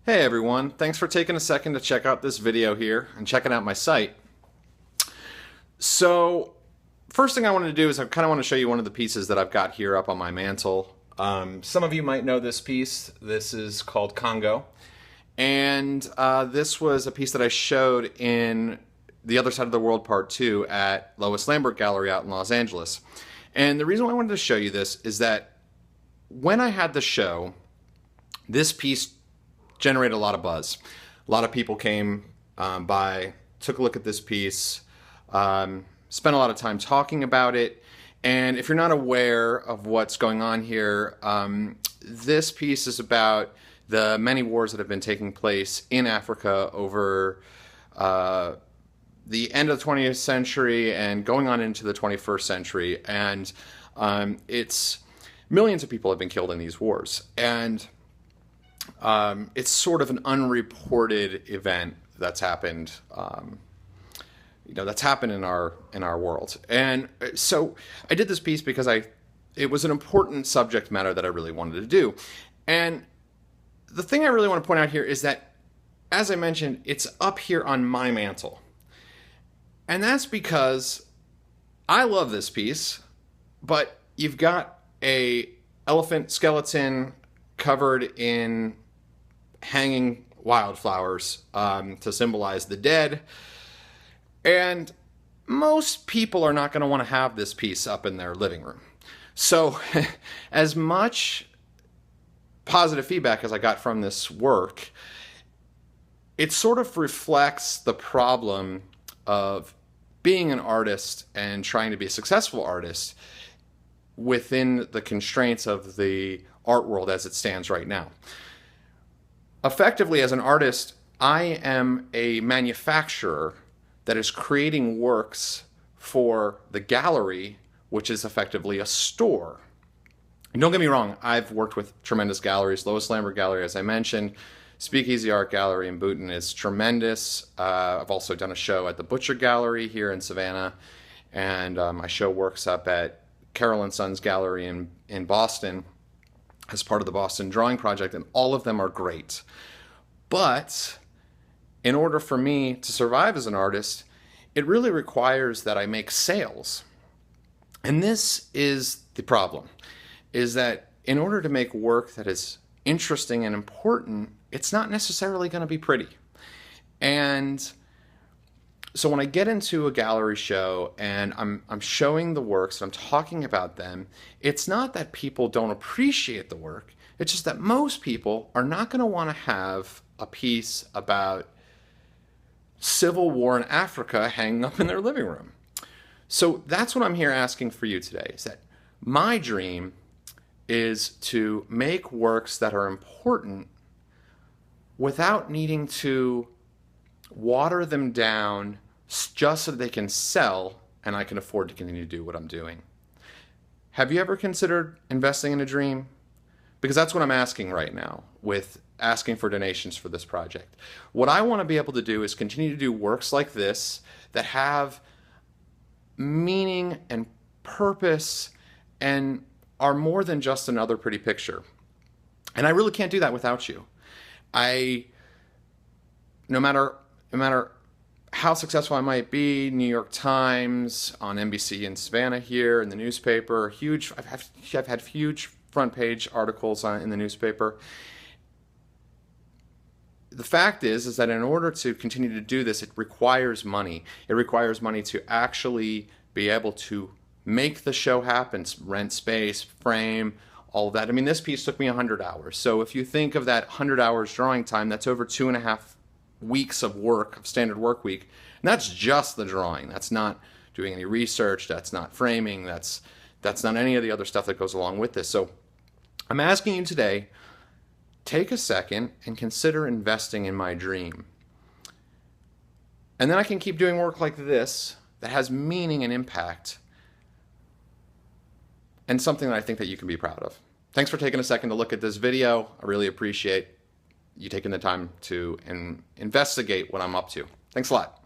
Hey everyone, thanks for taking a second to check out this video here and checking out my site. So, first thing I wanted to do is I kind of want to show you one of the pieces that I've got here up on my mantle. Some of you might know this piece. This is called Congo. And this was a piece that I showed in The Other Side of the World Part 2 at Lois Lambert Gallery out in Los Angeles. And the reason why I wanted to show you this is that when I had the show, this piece generated a lot of buzz. A lot of people came by, took a look at this piece, spent a lot of time talking about it. And if you're not aware of what's going on here, this piece is about the many wars that have been taking place in Africa over the end of the 20th century and going on into the 21st century. And it's millions of people have been killed in these wars. And it's sort of an unreported event that's happened, that's happened in our world. And so I did this piece because it was an important subject matter that I really wanted to do. And the thing I really want to point out here is that, as I mentioned, it's up here on my mantle. And that's because I love this piece, but you've got a elephant skeleton covered in hanging wildflowers to symbolize the dead. And most people are not going to want to have this piece up in their living room. So as much positive feedback as I got from this work, it sort of reflects the problem of being an artist and trying to be a successful artist within the constraints of the art world as it stands right now. Effectively, as an artist, I am a manufacturer that is creating works for the gallery, which is effectively a store. And don't get me wrong, I've worked with tremendous galleries. Lois Lambert Gallery, as I mentioned, Speakeasy Art Gallery in Boonton is tremendous. I've also done a show at the Butcher Gallery here in Savannah, and I show works up at Carroll Sons Gallery in Boston as part of the Boston Drawing Project, and all of them are great. But in order for me to survive as an artist, it really requires that I make sales. And this is the problem, is that in order to make work that is interesting and important, it's not necessarily going to be pretty. And so when I get into a gallery show and I'm showing the works, and I'm talking about them, it's not that people don't appreciate the work, it's just that most people are not going to want to have a piece about civil war in Africa hanging up in their living room. So that's what I'm here asking for you today, is that my dream is to make works that are important without needing to water them down just so they can sell and I can afford to continue to do what I'm doing. Have you ever considered investing in a dream? Because that's what I'm asking right now with asking for donations for this project. What I want to be able to do is continue to do works like this that have meaning and purpose and are more than just another pretty picture. And I really can't do that without you. No matter how successful I might be, New York Times, on NBC in Savannah here, in the newspaper, I've had huge front page articles in the newspaper. The fact is that in order to continue to do this, it requires money. It requires money to actually be able to make the show happen, rent space, frame, all of that. I mean, this piece took me 100 hours. So if you think of that 100 hours drawing time, that's over 2.5 weeks of work, of standard work week. And that's just the drawing. That's not doing any research. That's not framing. That's not any of the other stuff that goes along with this. So I'm asking you today, take a second and consider investing in my dream. And then I can keep doing work like this that has meaning and impact and something that I think that you can be proud of. Thanks for taking a second to look at this video. I really appreciate you taking the time to investigate what I'm up to. Thanks a lot.